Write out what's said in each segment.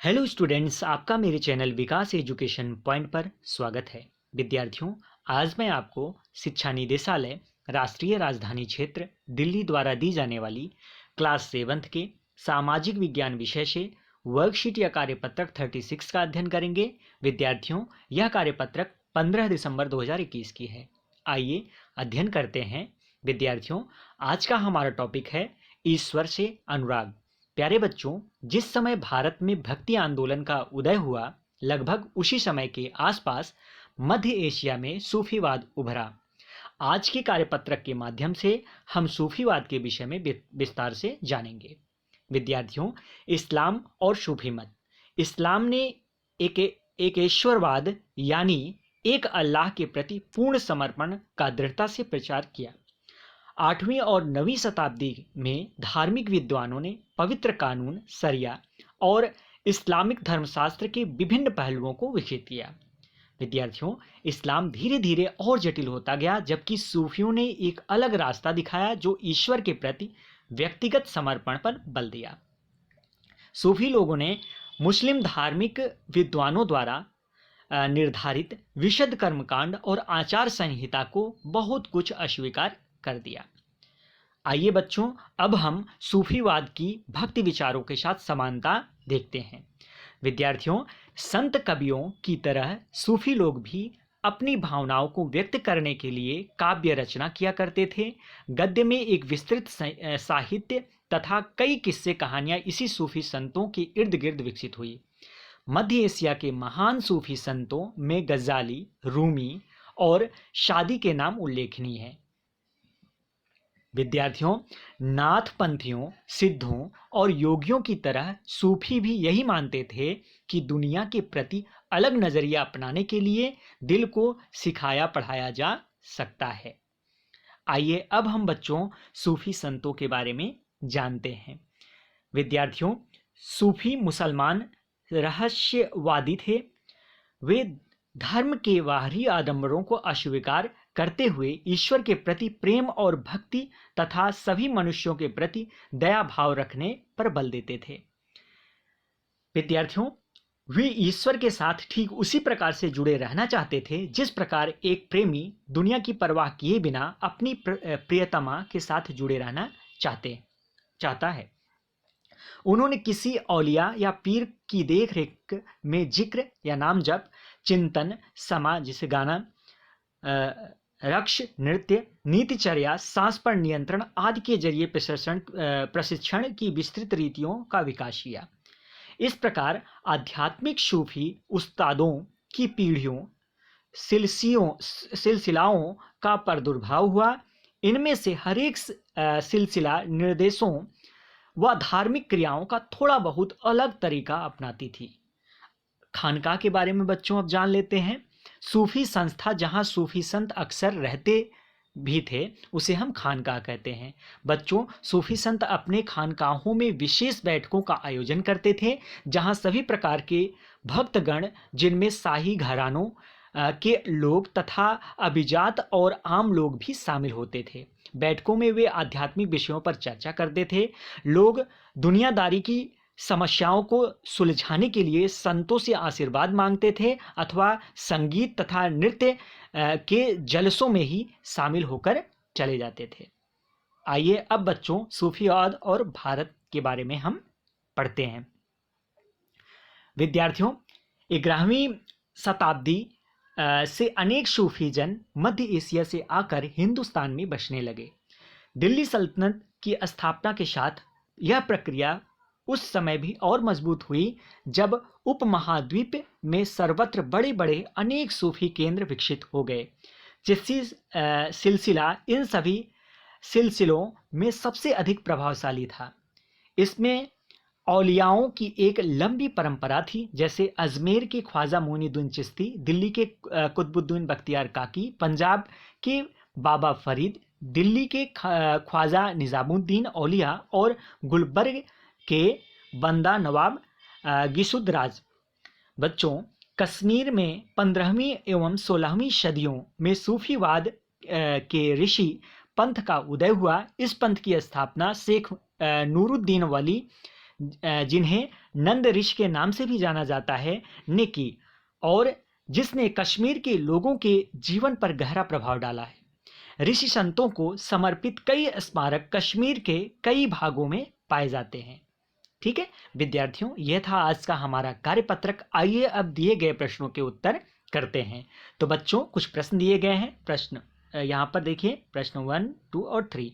Hello students, आपका मेरे channel विकास education point पर स्वागत है। विद्यार्थियों, आज मैं आपको शिक्षा निदेशालय राष्ट्रीय राजधानी क्षेत्र दिल्ली द्वारा दी जाने वाली क्लास 7th के सामाजिक विज्ञान विषय से वर्कशीट या कार्यपत्रक 36 का अध्ययन करेंगे। विद्यार्थियों, यह कार्यपत्रक 15 दिसंबर 2021 की है। आइए अध्ययन करते हैं। विद्यार्थियों, आज का हमारा टॉपिक है ईश्वर से अनुराग। प्यारे बच्चों, जिस समय भारत में भक्ति आंदोलन का उदय हुआ, लगभग उसी समय के आसपास मध्य एशिया में सूफीवाद उभरा। आज के कार्यपत्रक के माध्यम से हम सूफीवाद के विषय में विस्तार से जानेंगे। विद्यार्थियों, इस्लाम और सूफी मत। इस्लाम ने एकेश्वरवाद यानी एक अल्लाह के प्रति पूर्ण समर्पण का दृढ़ता से प्रचार किया। 8वीं और 9वीं शताब्दी में धार्मिक विद्वानों ने पवित्र कानून, शरिया और इस्लामिक धर्मशास्त्र के विभिन्न पहलुओं को विकसित किया। विद्यार्थियों, इस्लाम धीरे धीरे और जटिल होता गया, जबकि सूफियों ने एक अलग रास्ता दिखाया जो ईश्वर के प्रति व्यक्तिगत समर्पण पर बल दिया। सूफी लोगों ने मुस्लिम धार्मिक विद्वानों द्वारा निर्धारित विशुद्ध कर्मकांड और आचार संहिता को बहुत कुछ अस्वीकार कर दिया। आइए बच्चों, अब हम सूफीवाद की भक्ति विचारों के साथ समानता देखते हैं। विद्यार्थियों, संत कवियों की तरह सूफी लोग भी अपनी भावनाओं को व्यक्त करने के लिए काव्य रचना किया करते थे। गद्य में एक विस्तृत साहित्य तथा कई किस्से कहानियां इसी सूफी संतों के इर्द गिर्द विकसित हुई। मध्य एशिया के महान सूफी संतों में गजाली, रूमी और शादी के नाम उल्लेखनीय हैं। विद्यार्थियों, नाथपंथियों, सिद्धों और योगियों की तरह सूफी भी यही मानते थे कि दुनिया के प्रति अलग नजरिया अपनाने के लिए दिल को सिखाया पढ़ाया जा सकता है। आइए अब हम बच्चों सूफी संतों के बारे में जानते हैं। विद्यार्थियों, सूफी मुसलमान रहस्यवादी थे। वे धर्म के बाहरी आडंबरों को अस्वीकार करते हुए ईश्वर के प्रति प्रेम और भक्ति तथा सभी मनुष्यों के प्रति दया भाव रखने पर बल देते थे। विद्यार्थियों, वे ईश्वर के साथ ठीक उसी प्रकार से जुड़े रहना चाहते थे जिस प्रकार एक प्रेमी दुनिया की परवाह किए बिना अपनी प्रियतमा के साथ जुड़े रहना चाहता है। उन्होंने किसी औलिया या पीर की देखरेख में जिक्र या नाम जप, चिंतन, समा जिसे गाना, रक्ष, नृत्य, नीतिचर्या, सांस पर नियंत्रण आदि के जरिए प्रशिक्षण की विस्तृत रीतियों का विकास किया। इस प्रकार आध्यात्मिक सूफी उस्तादों की पीढ़ियों सिलसिलाओं का प्रादुर्भाव हुआ। इनमें से हर एक सिलसिला निर्देशों व धार्मिक क्रियाओं का थोड़ा बहुत अलग तरीका अपनाती थी। खानका के बारे में बच्चों अब जान लेते हैं। सूफी संस्था जहां सूफी संत अक्सर रहते भी थे, उसे हम खानका कहते हैं। बच्चों, सूफी संत अपने खानकाहों में विशेष बैठकों का आयोजन करते थे जहां सभी प्रकार के भक्तगण, जिनमें शाही घरानों के लोग तथा अभिजात और आम लोग भी शामिल होते थे। बैठकों में वे आध्यात्मिक विषयों पर चर्चा करते थे। लोग दुनियादारी की समस्याओं को सुलझाने के लिए संतों से आशीर्वाद मांगते थे अथवा संगीत तथा नृत्य के जलसों में ही शामिल होकर चले जाते थे। आइए अब बच्चों सूफीवाद और भारत के बारे में हम पढ़ते हैं। विद्यार्थियों, 11वीं शताब्दी से अनेक सूफी जन मध्य एशिया से आकर हिंदुस्तान में बसने लगे। दिल्ली सल्तनत की स्थापना के साथ यह प्रक्रिया उस समय भी और मजबूत हुई जब उपमहाद्वीप में सर्वत्र बड़े बड़े अनेक सूफी केंद्र विकसित हो गए। चिश्ती सिलसिला इन सभी सिलसिलों में सबसे अधिक प्रभावशाली था। इसमें औलियाओं की एक लंबी परंपरा थी, जैसे अजमेर के ख्वाजा मोइनुद्दीन चिश्ती, दिल्ली के कुतुबुद्दीन बख्तियार काकी, पंजाब के बाबा फरीद, दिल्ली के ख्वाजा निजामुद्दीन औलिया और गुलबर्ग के बंदा नवाब गिसुद्राज। बच्चों, कश्मीर में 15वीं एवं 16वीं सदियों में सूफीवाद के ऋषि पंथ का उदय हुआ। इस पंथ की स्थापना शेख नूरुद्दीन वली जिन्हें नंद ऋषि के नाम से भी जाना जाता है, ने की, और जिसने कश्मीर के लोगों के जीवन पर गहरा प्रभाव डाला है। ऋषि संतों को समर्पित कई स्मारक कश्मीर के कई भागों में पाए जाते हैं। ठीक है विद्यार्थियों, यह था आज का हमारा कार्यपत्रक। आइए अब दिए गए प्रश्नों के उत्तर करते हैं। तो बच्चों कुछ प्रश्न दिए गए हैं। प्रश्न यहाँ पर देखिए, प्रश्न 1, 2 और 3।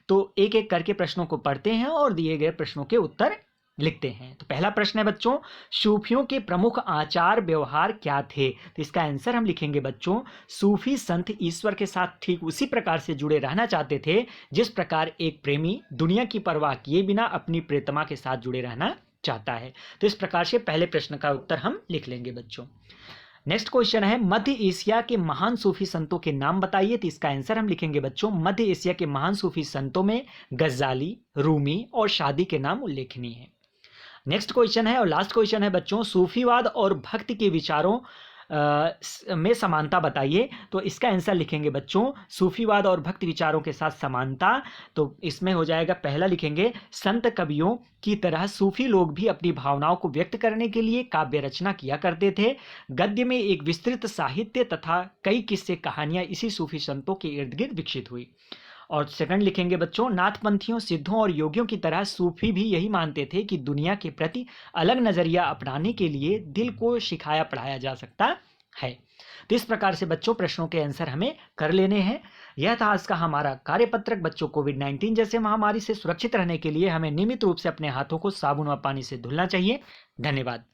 तो एक एक करके प्रश्नों को पढ़ते हैं और दिए गए प्रश्नों के उत्तर लिखते हैं। तो पहला प्रश्न है बच्चों, सूफियों के प्रमुख आचार व्यवहार क्या थे? तो इसका आंसर हम लिखेंगे बच्चों, सूफी संत ईश्वर के साथ ठीक उसी प्रकार से जुड़े रहना चाहते थे जिस प्रकार एक प्रेमी दुनिया की परवाह किए बिना अपनी प्रियतमा के साथ जुड़े रहना चाहता है। तो इस प्रकार से पहले प्रश्न का उत्तर हम लिख लेंगे बच्चों। नेक्स्ट क्वेश्चन है, मध्य एशिया के महान सूफी संतों के नाम बताइए। तो इसका आंसर हम लिखेंगे बच्चों, मध्य एशिया के महान सूफी संतों में गजाली, रूमी और शादी के नाम उल्लेखनीय हैं। नेक्स्ट क्वेश्चन है और लास्ट क्वेश्चन है बच्चों, सूफीवाद और भक्ति के विचारों में समानता बताइए। तो इसका आंसर लिखेंगे बच्चों, सूफीवाद और भक्ति विचारों के साथ समानता। तो इसमें हो जाएगा, पहला लिखेंगे, संत कवियों की तरह सूफी लोग भी अपनी भावनाओं को व्यक्त करने के लिए काव्य रचना किया करते थे। गद्य में एक विस्तृत साहित्य तथा कई किस्से कहानियां इसी सूफी संतों के इर्द गिर्द विकसित हुई। और सेकंड लिखेंगे बच्चों, नाथपंथियों, सिद्धों और योगियों की तरह सूफी भी यही मानते थे कि दुनिया के प्रति अलग नजरिया अपनाने के लिए दिल को सिखाया पढ़ाया जा सकता है। तो इस प्रकार से बच्चों प्रश्नों के आंसर हमें कर लेने हैं। यह था आज का हमारा कार्यपत्रक। बच्चों कोविड-19 जैसे महामारी से सुरक्षित रहने के लिए हमें नियमित रूप से अपने हाथों को साबुन व पानी से धुलना चाहिए। धन्यवाद।